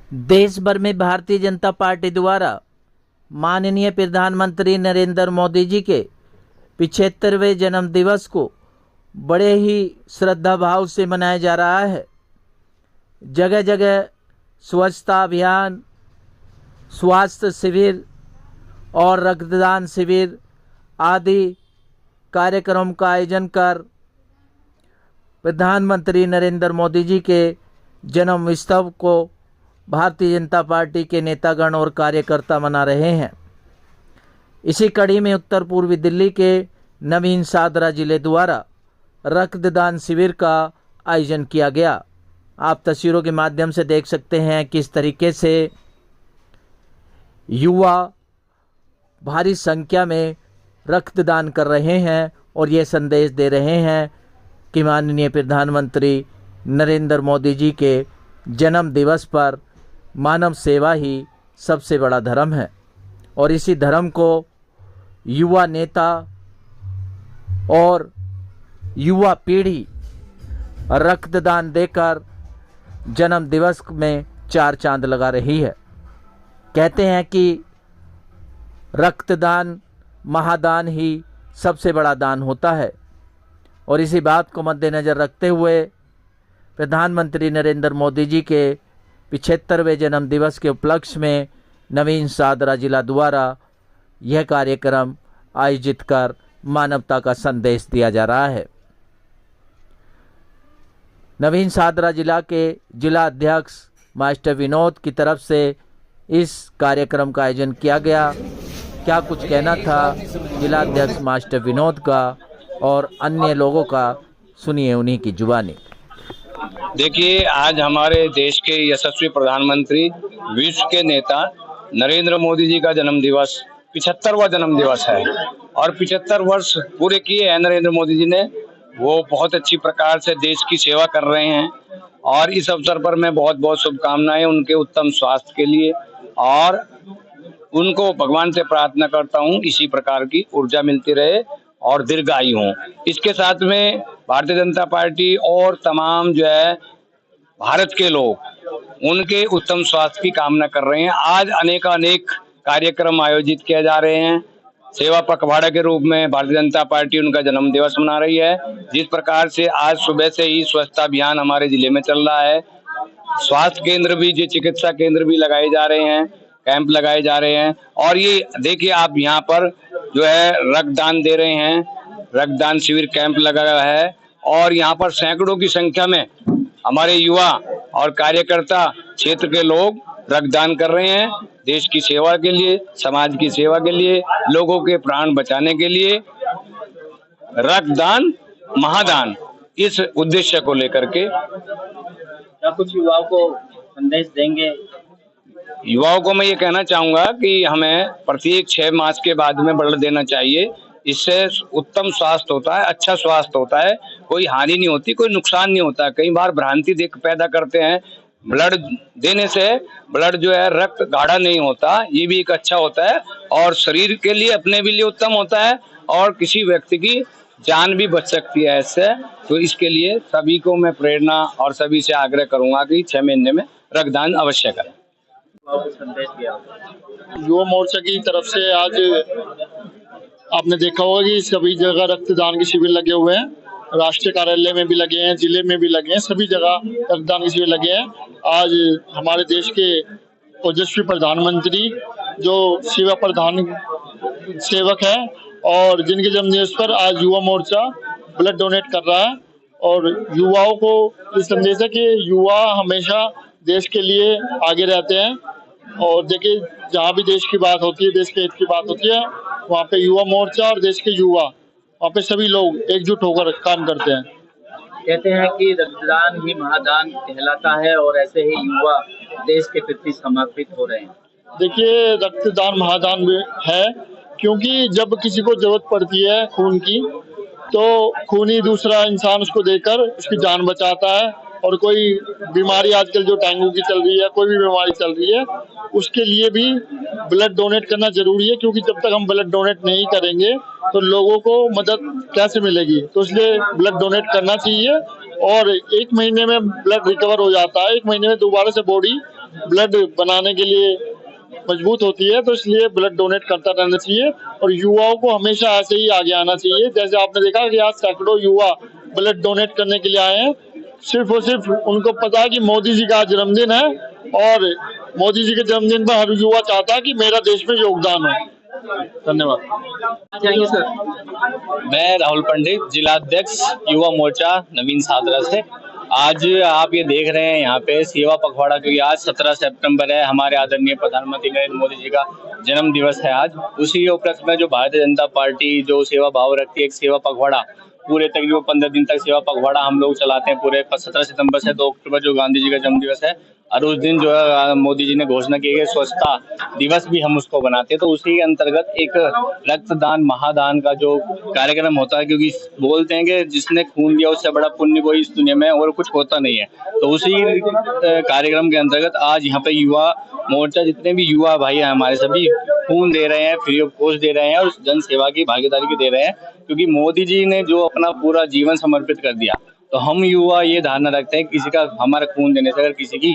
देश भर में भारतीय जनता पार्टी द्वारा माननीय प्रधानमंत्री नरेंद्र मोदी जी के 75वें जन्म दिवस को बड़े ही श्रद्धा भाव से मनाया जा रहा है। जगह जगह स्वच्छता अभियान, स्वास्थ्य शिविर और रक्तदान शिविर आदि कार्यक्रम का आयोजन कर प्रधानमंत्री नरेंद्र मोदी जी के जन्म उत्सव को भारतीय जनता पार्टी के नेतागण और कार्यकर्ता मना रहे हैं। इसी कड़ी में उत्तर पूर्वी दिल्ली के नवीन सादरा जिले द्वारा रक्तदान शिविर का आयोजन किया गया। आप तस्वीरों के माध्यम से देख सकते हैं किस तरीके से युवा भारी संख्या में रक्तदान कर रहे हैं और ये संदेश दे रहे हैं कि माननीय प्रधानमंत्री नरेंद्र मोदी जी के जन्म दिवस पर मानव सेवा ही सबसे बड़ा धर्म है और इसी धर्म को युवा नेता और युवा पीढ़ी रक्तदान देकर जन्म दिवस में चार चांद लगा रही है। कहते हैं कि रक्तदान महादान ही सबसे बड़ा दान होता है और इसी बात को मद्देनज़र रखते हुए प्रधानमंत्री नरेंद्र मोदी जी के 75वें जन्म दिवस के उपलक्ष्य में नवीन सादरा जिला द्वारा यह कार्यक्रम आयोजित कर मानवता का संदेश दिया जा रहा है। नवीन सादरा जिला के जिला अध्यक्ष मास्टर विनोद की तरफ से इस कार्यक्रम का आयोजन किया गया। क्या कुछ कहना था जिला अध्यक्ष मास्टर विनोद का और अन्य लोगों का, सुनिए उन्हीं की जुबानी। देखिए, आज हमारे देश के यशस्वी प्रधानमंत्री, विश्व के नेता नरेंद्र मोदी जी का जन्म दिवस 75वां जन्म दिवस है और 75 वर्ष पूरे किए हैं नरेंद्र मोदी जी ने। वो बहुत अच्छी प्रकार से देश की सेवा कर रहे हैं और इस अवसर पर मैं बहुत बहुत शुभकामनाएं उनके उत्तम स्वास्थ्य के लिए और उनको भगवान से प्रार्थना करता हूं इसी प्रकार की ऊर्जा मिलती रहे और दीर्घायु हो। इसके साथ में भारतीय जनता पार्टी और तमाम जो है भारत के लोग उनके उत्तम स्वास्थ्य की कामना कर रहे हैं। आज अनेक कार्यक्रम आयोजित किए जा रहे हैं। सेवा पखवाड़ा के रूप में भारतीय जनता पार्टी उनका जन्म दिवस मना रही है। जिस प्रकार से आज सुबह से ही स्वच्छता अभियान हमारे जिले में चल रहा है, स्वास्थ्य केंद्र भी, जो चिकित्सा केंद्र भी लगाए जा रहे हैं, कैंप लगाए जा रहे हैं और ये देखिए आप यहाँ पर जो है रक्तदान दे रहे हैं, रक्तदान शिविर कैंप लगा है और यहाँ पर सैकड़ों की संख्या में हमारे युवा और कार्यकर्ता क्षेत्र के लोग रक्तदान कर रहे हैं। देश की सेवा के लिए, समाज की सेवा के लिए, लोगों के प्राण बचाने के लिए रक्तदान महादान, इस उद्देश्य को लेकर के क्या कुछ युवाओं को संदेश देंगे? युवाओं को मैं ये कहना चाहूंगा कि हमें प्रत्येक 6 मास के बाद में ब्लड देना चाहिए। इससे उत्तम स्वास्थ्य होता है, अच्छा स्वास्थ्य होता है, कोई हानि नहीं होती, कोई नुकसान नहीं होता। कई बार भ्रांति पैदा करते हैं, ब्लड देने से ब्लड जो है रक्त गाढ़ा नहीं होता, ये भी एक अच्छा होता है और शरीर के लिए अपने भी लिए उत्तम होता है और किसी व्यक्ति की जान भी बच सकती है इससे। तो इसके लिए सभी को मैं प्रेरणा और सभी से आग्रह करूंगा कि 6 महीने में रक्तदान अवश्य करें। संदेश दिया युवा मोर्चा की तरफ से आज आपने देखा होगा कि सभी जगह रक्तदान के शिविर लगे हुए हैं। राष्ट्रीय कार्यालय में भी लगे हैं, जिले में भी लगे हैं, सभी जगह रक्तदान के शिविर लगे हैं। आज हमारे देश के ओजस्वी प्रधानमंत्री जो सेवा प्रधान सेवक है और जिनके जन्मदिवस पर आज युवा मोर्चा ब्लड डोनेट कर रहा है और युवाओं को ये संदेश है कि युवा हमेशा देश के लिए आगे रहते हैं और देखिए जहाँ भी देश की बात होती है, देश के हित की बात होती है, वहाँ पे युवा मोर्चा और देश के युवा, वहाँ पे सभी लोग एकजुट होकर काम करते हैं। कहते हैं कि रक्तदान ही महादान कहलाता है और ऐसे ही युवा देश के प्रति समर्पित हो रहे हैं। देखिए रक्तदान महादान भी है क्योंकि जब किसी को जरूरत पड़ती है खून की तो खून ही दूसरा इंसान उसको देकर उसकी जान बचाता है और कोई बीमारी आजकल जो डेंगू की चल रही है, कोई भी बीमारी चल रही है, उसके लिए भी ब्लड डोनेट करना जरूरी है क्योंकि जब तक हम ब्लड डोनेट नहीं करेंगे तो लोगों को मदद कैसे मिलेगी। तो इसलिए ब्लड डोनेट करना चाहिए और 1 महीने में ब्लड रिकवर हो जाता है, 1 महीने में दोबारा से बॉडी ब्लड बनाने के लिए मजबूत होती है, तो इसलिए ब्लड डोनेट करता रहना चाहिए और युवाओं को हमेशा ऐसे ही आगे आना चाहिए। जैसे आपने देखा कि आज सैकड़ों युवा ब्लड डोनेट करने के लिए आए हैं, सिर्फ और सिर्फ उनको पता है कि मोदी जी का जन्मदिन है और मोदी जी के जन्मदिन पर हर युवा चाहता है कि मेरा देश में योगदान हो। धन्यवाद। जाएंगे सर। मैं राहुल पंडित, जिला अध्यक्ष युवा मोर्चा नवीन सादरा से। आज आप ये देख रहे हैं यहाँ पे सेवा पखवाड़ा, क्योंकि आज 17 सितंबर है, हमारे आदरणीय प्रधानमंत्री नरेंद्र मोदी जी का जन्म दिवस है आज। उसी के उपलक्ष्य में जो भारतीय जनता पार्टी जो सेवा भाव रखती है, एक सेवा पखवाड़ा पूरे तकरीबन 15 दिन तक सेवा पखवाड़ा हम लोग चलाते हैं पूरे 17 सितंबर से 2 अक्टूबर जो गांधी जी का जन्म दिवस है, और उस दिन जो है मोदी जी ने घोषणा की है स्वच्छता दिवस भी हम उसको बनाते हैं। तो उसी के अंतर्गत एक रक्तदान महादान का जो कार्यक्रम होता है, क्योंकि बोलते हैं कि जिसने खून दिया उससे बड़ा पुण्य कोई इस दुनिया में और कुछ होता नहीं है। तो उसी कार्यक्रम के अंतर्गत आज यहाँ पे युवा मोर्चा जितने भी युवा भाई हैं हमारे, सभी खून दे रहे हैं, फ्री ऑफ कॉस्ट दे रहे हैं और जन सेवा की भागीदारी दे रहे हैं, क्योंकि मोदी जी ने जो अपना पूरा जीवन समर्पित कर दिया। तो हम युवा ये धारणा रखते हैं किसी का हमारा खून देने से अगर किसी की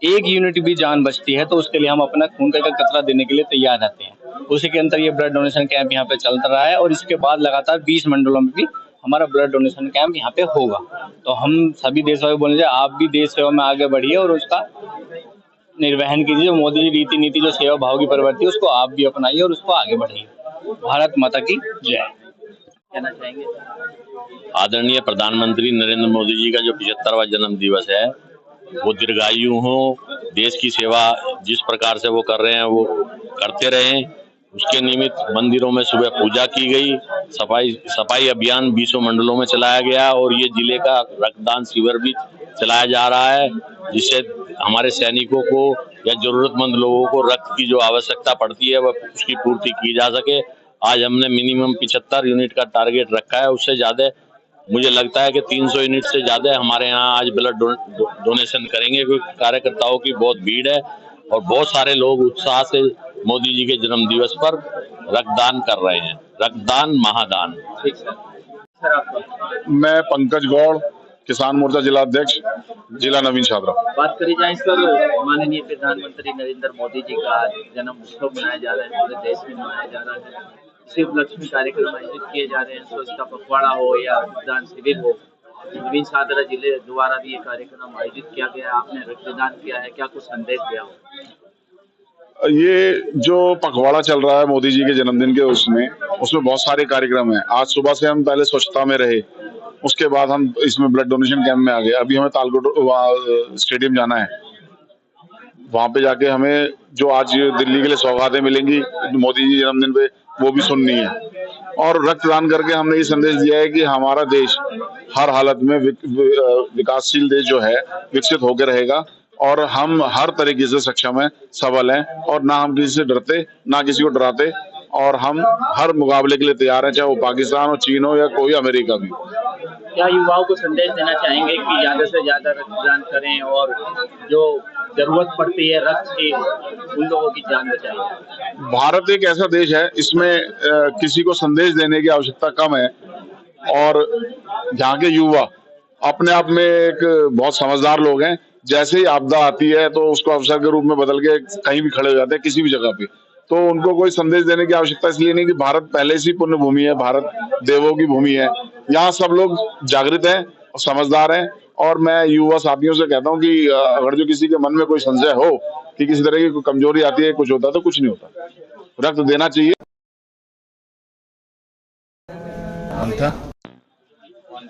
एक यूनिट भी जान बचती है तो उसके लिए हम अपना खून का एक कतरा देने के लिए तैयार रहते हैं। उसी के अंतर ये ब्लड डोनेशन कैंप यहाँ पे चलता रहा है और इसके बाद लगातार 20 मंडलों में भी हमारा ब्लड डोनेशन कैंप यहाँ पे होगा। तो हम सभी देशवासी बोलने जाए, आप भी देश सेवा में आगे बढ़िए और उसका निर्वहन कीजिए। जो मोदी जी रीति नीति जो सेवा भाव की प्रवृत्ति उसको आप भी अपनाइए और उसको आगे बढ़िए। भारत माता की जय। कहना चाहेंगे आदरणीय प्रधानमंत्री नरेंद्र मोदी जी का जो 75वां जन्म दिवस है वो दीर्घायु हो, देश की सेवा जिस प्रकार से वो कर रहे हैं वो करते रहें। उसके निमित्त मंदिरों में सुबह पूजा की गई, सफाई अभियान 20 मंडलों में चलाया गया और ये जिले का रक्तदान शिविर भी चलाया जा रहा है, जिससे हमारे सैनिकों को या जरूरतमंद लोगों को रक्त की जो आवश्यकता पड़ती है वह उसकी पूर्ति की जा सके। आज हमने मिनिमम 75 यूनिट का टारगेट रखा है, उससे ज्यादा मुझे लगता है कि 300 यूनिट से ज्यादा हमारे यहाँ आज ब्लड डोनेशन करेंगे, क्योंकि कार्यकर्ताओं की बहुत भीड़ है और बहुत सारे लोग उत्साह से मोदी जी के जन्म दिवस पर रक्तदान कर रहे हैं। रक्तदान महादान। ठीक सर आपका। मैं पंकज गौड़, किसान मोर्चा जिला अध्यक्ष, जिला नवीन छात्रा। बात करी जाए सर, माननीय प्रधानमंत्री नरेंद्र मोदी जी का जन्म उत्सव मनाया जा रहा है, पूरे देश में मनाया जा रहा है। इसी उपलक्ष्य में कार्यक्रम आयोजित किए जा रहे हैं, स्वच्छता पखवाड़ा हो या रक्तदान शिविर हो। नवीन सादरा जिले द्वारा भी ये कार्यक्रम आयोजित किया गया। आपने रक्तदान किया है, क्या कुछ संदेश दिया हो? ये जो पखवाड़ा चल रहा है मोदी जी के जन्मदिन के उसमें बहुत सारे कार्यक्रम हैं। आज सुबह से हम पहले स्वच्छता में रहे, उसके बाद हम इसमें ब्लड डोनेशन कैंप में आ गए। अभी हमें तालकोट स्टेडियम जाना है, वहां पे जाके हमें जो आज दिल्ली के लिए सौगातें मिलेंगी मोदी जी जन्मदिन पे वो भी सुननी है। और रक्तदान करके हमने ये संदेश दिया है कि हमारा देश हर हालत में विकासशील देश जो है विकसित होकर रहेगा और हम हर तरीके से सक्षम है, सबल हैं और ना हम किसी से डरते ना किसी को डराते और हम हर मुकाबले के लिए तैयार हैं, चाहे वो पाकिस्तान हो, चीन हो या कोई अमेरिका भी। क्या युवाओं को संदेश देना चाहेंगे कि ज्यादा से ज्यादा रक्तदान करें और जो जरूरत पड़ती है रक्त की उन लोगों की जान बचाएं? भारत एक ऐसा देश है, इसमें किसी को संदेश देने की आवश्यकता कम है और यहाँ के युवा अपने आप में एक बहुत समझदार लोग हैं। जैसे ही आपदा आती है तो उसको अवसर के रूप में बदल के कहीं भी खड़े हो जाते हैं किसी भी जगह पे। तो उनको कोई संदेश देने की आवश्यकता इसलिए नहीं कि भारत पहले से पुण्य भूमि है, भारत देवों की भूमि है। यहाँ सब लोग जागृत हैं और समझदार हैं और मैं युवा साथियों से कहता हूँ कि अगर जो किसी के मन में कोई संशय हो कि किसी तरह की कोई कमजोरी आती है, कुछ होता है, तो कुछ नहीं होता, रक्त देना चाहिए।